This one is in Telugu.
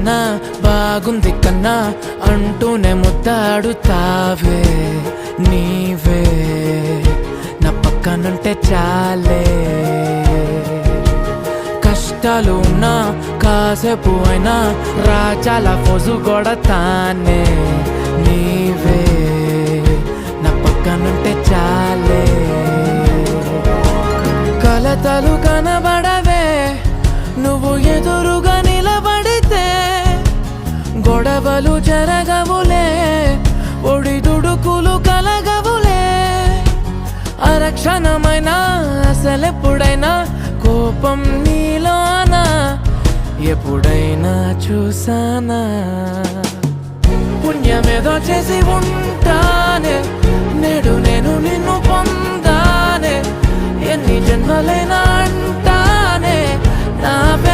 కన్నా బాగుంది కన్నా అంటూనే ముద్దాడుతావే నీవే నా పక్కనుంటే చాలే. కష్టాలు ఉన్నా కాసేపు అయినా రాజాల ఫోజు కొడతానే నీవే నా పక్కనుంటే చాలే. కలతలు కనబడవే నువ్వు ఎదురుగా నిలబడితే, గొడవలు జరగవులే ఒడిదుడుకులు కలగవులే. అరక్షణమైనా అసలెప్పుడైనా కోపం నీలోనా ఎప్పుడైనా చూసానా? పుణ్యమేదో చేసి ఉంటానే నేడు నేను నిన్ను పొందానే. ఎన్ని జన్మలైనా